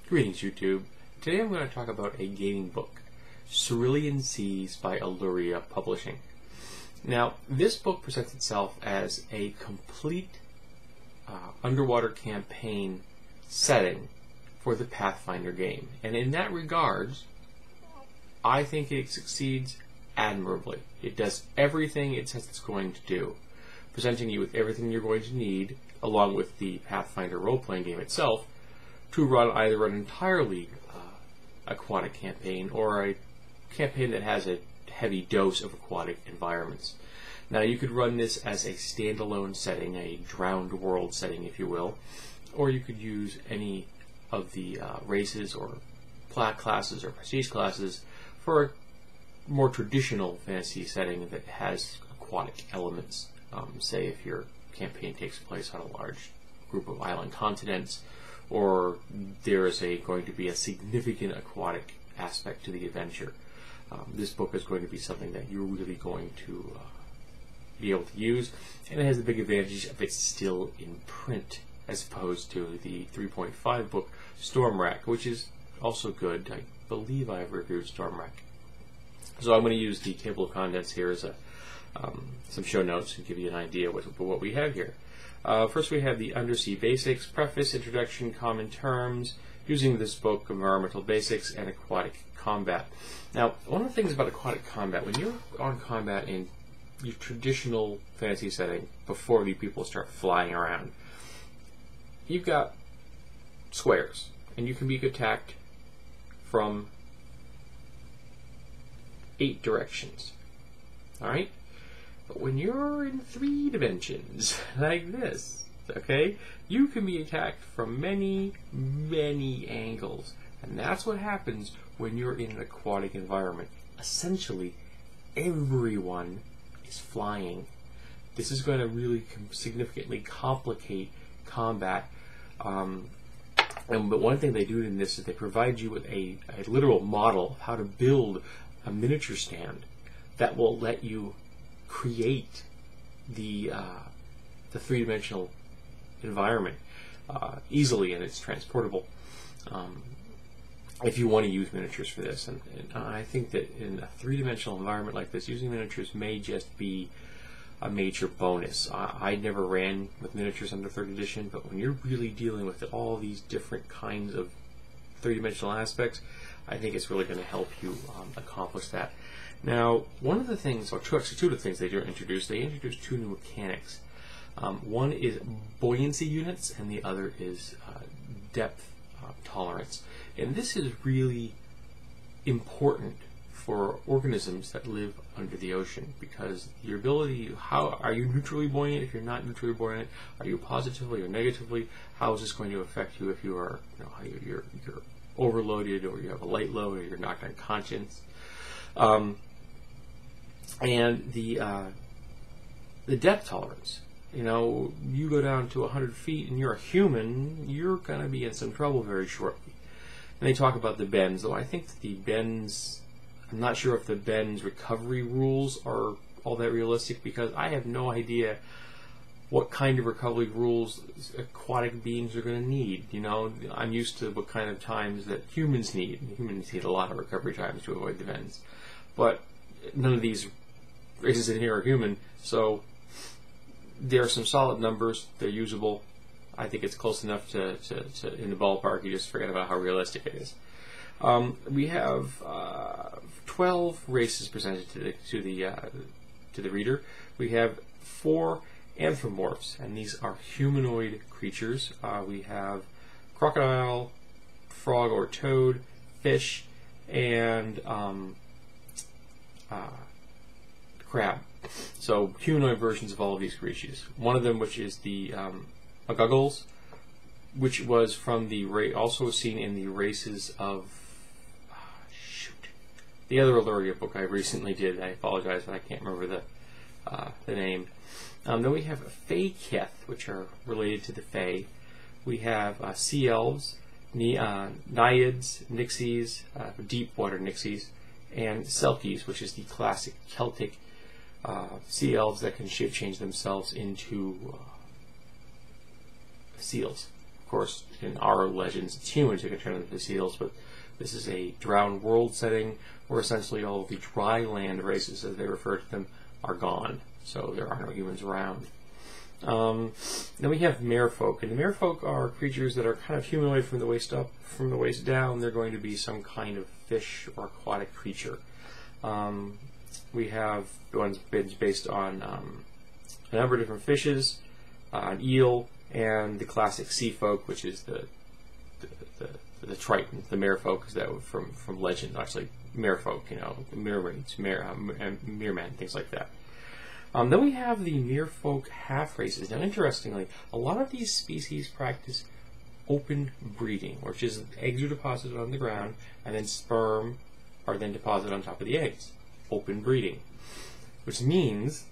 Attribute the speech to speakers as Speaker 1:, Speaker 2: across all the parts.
Speaker 1: Greetings, YouTube. Today I'm going to talk about a gaming book, Cerulean Seas by Alluria Publishing. Now, this book presents itself as a complete underwater campaign setting for the Pathfinder game. And in that regards, I think it succeeds admirably. It does everything it says it's going to do, presenting you with everything you're going to need, along with the Pathfinder role-playing game itself, to run either an entirely aquatic campaign or a campaign that has a heavy dose of aquatic environments. Now, you could run this as a standalone setting, a drowned world setting, if you will, or you could use any of the races or classes or prestige classes for a more traditional fantasy setting that has aquatic elements. Say if your campaign takes place on a large group of island continents, or there is going to be a significant aquatic aspect to the adventure. This book is going to be something that you're really going to be able to use, and it has the big advantage of it's still in print, as opposed to the 3.5 book Stormwrack, which is also good. I believe I've reviewed Stormwrack. So I'm going to use the table of contents here as some show notes to give you an idea what we have here. First, we have the Undersea Basics, Preface, Introduction, Common Terms, using this book, Environmental Basics, and Aquatic Combat. Now, one of the things about aquatic combat, when you're on combat in your traditional fantasy setting, before the people start flying around, you've got squares, and you can be attacked from 8 directions. Alright? But when you're in 3 dimensions, like this, okay, you can be attacked from many, many angles. And that's what happens when you're in an aquatic environment. Essentially, everyone is flying. This is going to really significantly complicate combat. But one thing they do in this is they provide you with a literal model of how to build a miniature stand that will let you create the 3-dimensional environment easily, and it's transportable if you want to use miniatures for this. And I think that in a 3-dimensional environment like this, using miniatures may just be a major bonus. I never ran with miniatures under 3rd edition, but when you're really dealing with all these different kinds of 3-dimensional aspects, I think it's really going to help you accomplish that. Now, one of the things, or two of the things they introduced 2 new mechanics. One is buoyancy units, and the other is depth tolerance. And this is really important for organisms that live under the ocean, because your ability, how are you neutrally buoyant? If you're not neutrally buoyant, are you positively or negatively? How is this going to affect you if you are, you're overloaded, or you have a light load, or you're knocked unconscious? And the depth tolerance. You go down to 100 feet and you're a human, you're going to be in some trouble very shortly. And they talk about the bends, though I think that the bends, I'm not sure if the bends recovery rules are all that realistic, because I have no idea what kind of recovery rules aquatic beings are going to need. I'm used to what kind of times that humans need. Humans need a lot of recovery times to avoid the bends. But none of these races in here are human, so there are some solid numbers. They're usable. I think it's close enough to in the ballpark. You just forget about how realistic it is. We have 12 races presented to the reader. We have 4 anthropomorphs, and these are humanoid creatures. We have crocodile, frog or toad, fish, and crab. So humanoid versions of all of these creatures. One of them, which is the Aguggles, which was from the also seen in the races of the other Alluria book I recently did. I apologize, but I can't remember the name. Then we have Fae-Keth, which are related to the Fae. We have sea elves, naiads, nixies, deep water nixies, and selkies, which is the classic Celtic sea elves that can shape change themselves into seals. Of course, in our legends, it's humans who can turn into seals, but this is a drowned world setting where essentially all of the dry land races, as they refer to them, are gone. So there are no humans around. Then we have merfolk, and the merfolk are creatures that are kind of humanoid from the waist up. From the waist down, they're going to be some kind of fish or aquatic creature. We have the ones based on a number of different fishes, an eel, and the classic sea folk, which is the Triton, the merfolk, is that from legend, actually merfolk, you know, mermaids, mermen, things like that. Then we have the merfolk half races. Now, interestingly, a lot of these species practice open breeding, which is eggs are deposited on the ground, and then sperm are then deposited on top of the eggs. Open breeding, which means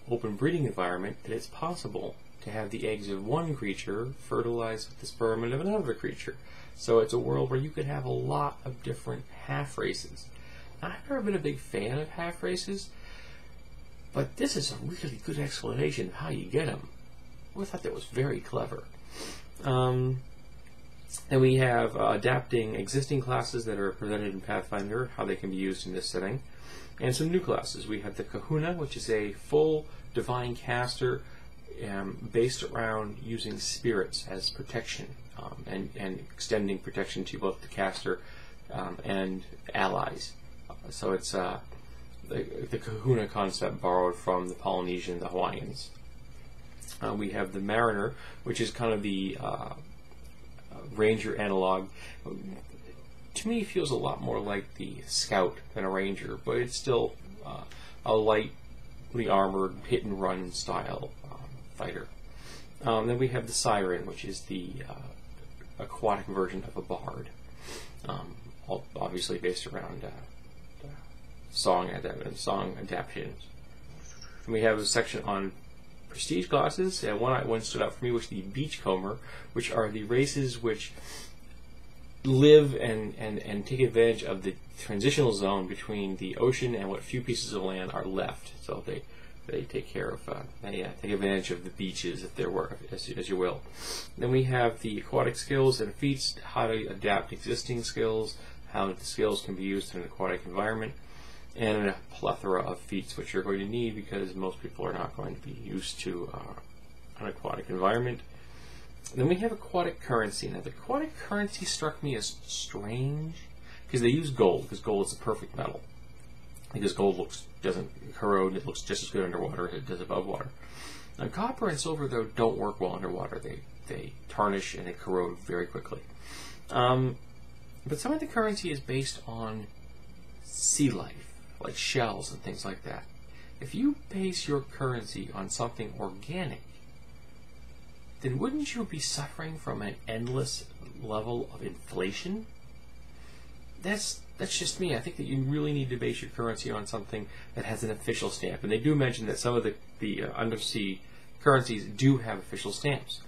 Speaker 1: open breeding environment that it's possible to have the eggs of one creature fertilize with the sperm of another creature. So it's a world where you could have a lot of different half races. Now, I've never been a big fan of half races, but this is a really good explanation of how you get them. I thought that was very clever. And we have adapting existing classes that are presented in Pathfinder, how they can be used in this setting, and some new classes. We have the Kahuna, which is a full divine caster based around using spirits as protection and extending protection to both the caster and allies. So it's the Kahuna concept borrowed from the Polynesian, the Hawaiians. We have the Mariner, which is kind of the Ranger analog. To me, it feels a lot more like the Scout than a Ranger, but it's still a lightly armored hit-and-run style fighter. Then we have the Siren, which is the aquatic version of a bard, obviously based around song adaptations. And we have a section on prestige classes, and one stood out for me was the Beachcomber, which are the races which live and take advantage of the transitional zone between the ocean and what few pieces of land are left. So they take care of, take advantage of the beaches, if there were, as you will. Then we have the aquatic skills and feats, how to adapt existing skills, how the skills can be used in an aquatic environment, and a plethora of feats which you're going to need because most people are not going to be used to an aquatic environment. Then we have aquatic currency. Now, the aquatic currency struck me as strange because they use gold, because gold is a perfect metal. Because gold doesn't corrode, it looks just as good underwater as it does above water. Now, copper and silver, though, don't work well underwater. They tarnish and they corrode very quickly. But some of the currency is based on sea life, like shells and things like that. If you base your currency on something organic, then wouldn't you be suffering from an endless level of inflation? That's just me. I think that you really need to base your currency on something that has an official stamp. And they do mention that some of the undersea currencies do have official stamps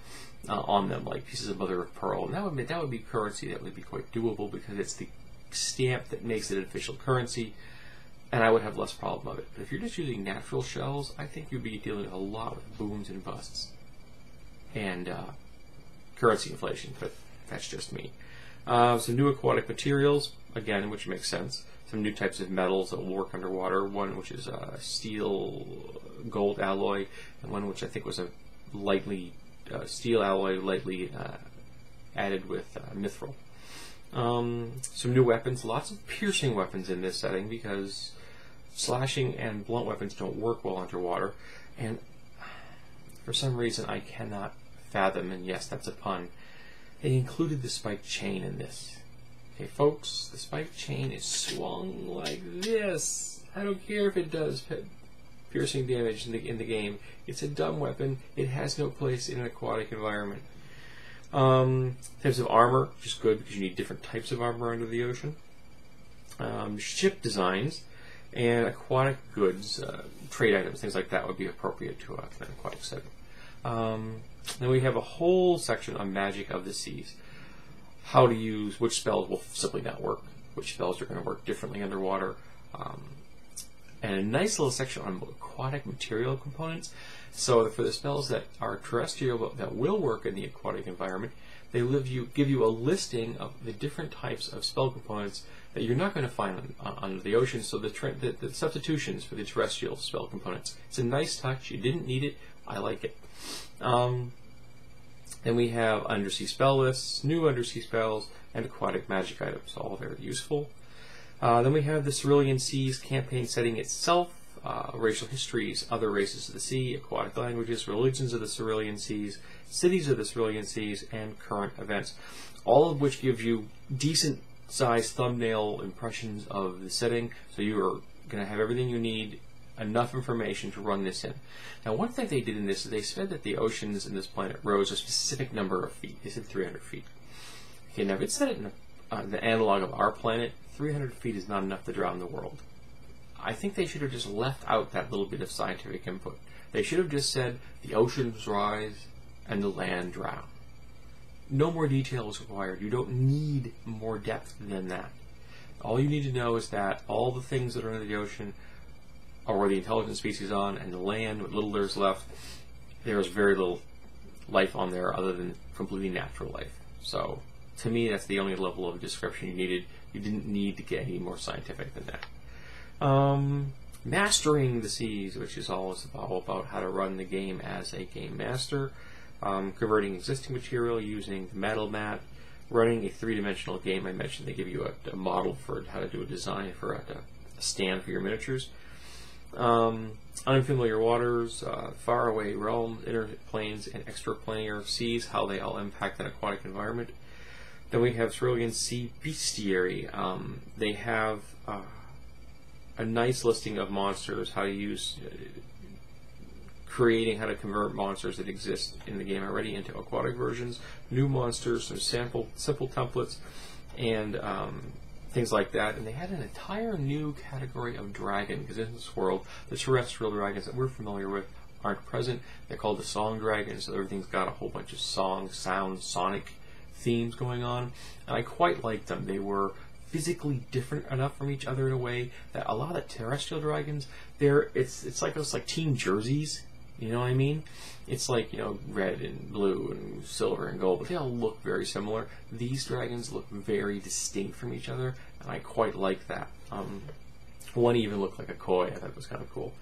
Speaker 1: on them, like pieces of mother of pearl. And that would be currency that would be quite doable because it's the stamp that makes it an official currency, and I would have less problem of it. But if you're just using natural shells, I think you'd be dealing a lot with booms and busts and currency inflation, but that's just me. Some new aquatic materials, again, which makes sense. Some new types of metals that will work underwater. One which is a steel gold alloy, and one which I think was a lightly steel alloy, lightly added with mithril. Some new weapons, lots of piercing weapons in this setting because slashing and blunt weapons don't work well underwater, and for some reason I cannot fathom, and yes, that's a pun, they included the spiked chain in this. Okay, folks, the spiked chain is swung like this. I don't care if it does piercing damage in the game. It's a dumb weapon. It has no place in an aquatic environment. Types of armor, which is good because you need different types of armor under the ocean. Ship designs and aquatic goods, trade items, things like that would be appropriate to an aquatic setting. Then we have a whole section on magic of the seas. How to use, which spells will simply not work, which spells are going to work differently underwater, and a nice little section on aquatic material components. So for the spells that are terrestrial but that will work in the aquatic environment, they give you a listing of the different types of spell components that you're not going to find under the ocean, so the substitutions for the terrestrial spell components. It's a nice touch. You didn't need it. I like it. Then we have undersea spell lists, new undersea spells, and aquatic magic items, all very useful. Then we have the Cerulean Seas campaign setting itself, racial histories, other races of the sea, aquatic languages, religions of the Cerulean Seas, cities of the Cerulean Seas, and current events, all of which gives you decent sized thumbnail impressions of the setting, so you are going to have everything you need, enough information to run this in. Now, one thing they did in this is they said that the oceans in this planet rose a specific number of feet. They said 300 feet. Okay, now if it said it in the analog of our planet, 300 feet is not enough to drown the world. I think they should have just left out that little bit of scientific input. They should have just said the oceans rise and the land drown. No more detail is required. You don't need more depth than that. All you need to know is that all the things that are under the ocean are where the intelligent species on, and the land, what little there's left, there is very little life on there other than completely natural life. So, to me, that's the only level of description you needed. You didn't need to get any more scientific than that. Mastering the seas, which is all about how to run the game as a game master. Converting existing material using the metal mat. Running a three-dimensional game. I mentioned they give you a model for how to do a design for a stand for your miniatures. Unfamiliar waters, faraway realms, inner planes, and extraplanar seas, how they all impact an aquatic environment. Then we have Cerulean Sea Bestiary. They have a nice listing of monsters, how to use, creating how to convert monsters that exist in the game already into aquatic versions, new monsters, some simple templates, and things like that. And they had an entire new category of dragon, because in this world, the terrestrial dragons that we're familiar with aren't present. They're called the song dragons, so everything's got a whole bunch of song, sound, sonic themes going on, and I quite liked them. They were physically different enough from each other in a way that a lot of the terrestrial dragons, it's like team jerseys. You know what I mean? It's like, red and blue and silver and gold, but they all look very similar. These dragons look very distinct from each other, and I quite like that. One even looked like a koi. I thought it was kind of cool.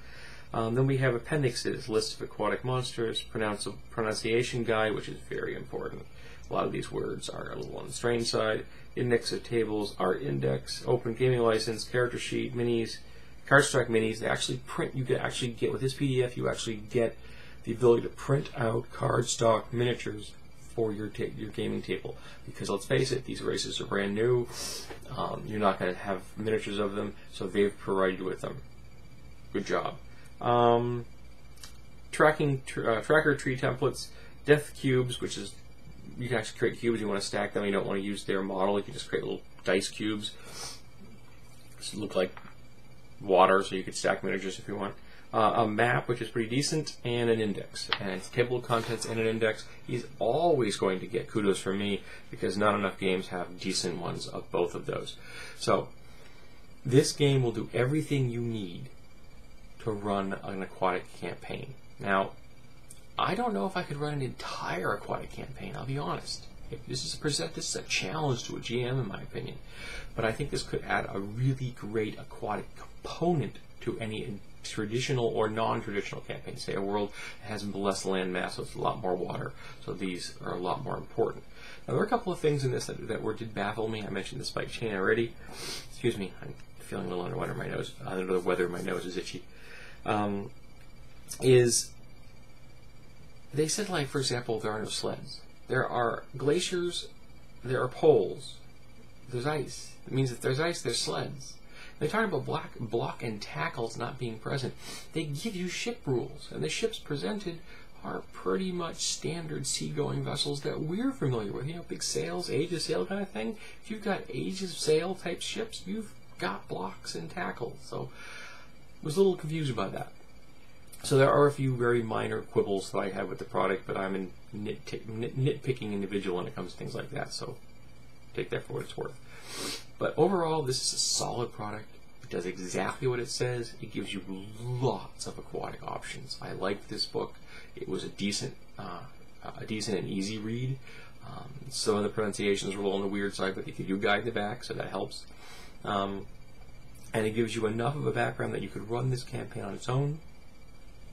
Speaker 1: Then we have appendixes, lists of aquatic monsters, pronunciation guide, which is very important. A lot of these words are a little on the strange side. Index of tables, art index, open gaming license, character sheet, minis, cardstock minis. They actually print. You can actually get with this PDF. You actually get the ability to print out cardstock miniatures for your gaming table. Because let's face it, these races are brand new. You're not going to have miniatures of them, so they've provided you with them. Good job. Tracker tree templates, death cubes, which is you can actually create cubes. You want to stack them. You don't want to use their model. You can just create little dice cubes. This look like water, so you could stack miniatures if you want. A map, which is pretty decent, and an index. And it's table of contents and an index. He's always going to get kudos from me because not enough games have decent ones of both of those. So this game will do everything you need to run an aquatic campaign. Now, I don't know if I could run an entire aquatic campaign, I'll be honest. This is a challenge to a GM, in my opinion. But I think this could add a really great aquatic component to any traditional or non-traditional campaign. Say a world that has less land mass, so it's a lot more water. So these are a lot more important. Now, there are a couple of things in this that did baffle me. I mentioned the spike chain already. Excuse me, I'm feeling a little under the weather. My nose is itchy. They said, like, for example, there are no sleds. There are glaciers, there are poles, there's ice. It means if there's ice, there's sleds. They're talking about block and tackles not being present. They give you ship rules, and the ships presented are pretty much standard seagoing vessels that we're familiar with. Big sails, age of sail kind of thing. If you've got age of sail type ships, you've got blocks and tackles. So I was a little confused about that. So there are a few very minor quibbles that I have with the product, but I'm a nitpicking individual when it comes to things like that, so take that for what it's worth. But overall, this is a solid product. It does exactly what it says. It gives you lots of aquatic options. I liked this book. It was a decent and easy read. Some of the pronunciations are a little on the weird side, but they give you a guide in the back, so that helps. And it gives you enough of a background that you could run this campaign on its own,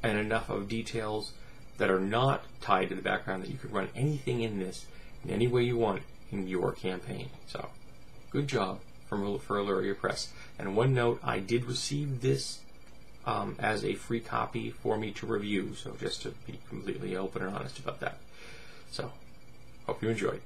Speaker 1: and enough of details that are not tied to the background that you could run anything in this in any way you want in your campaign. So, good job for Alluria Press. And one note, I did receive this as a free copy for me to review, so just to be completely open and honest about that. So, hope you enjoyed.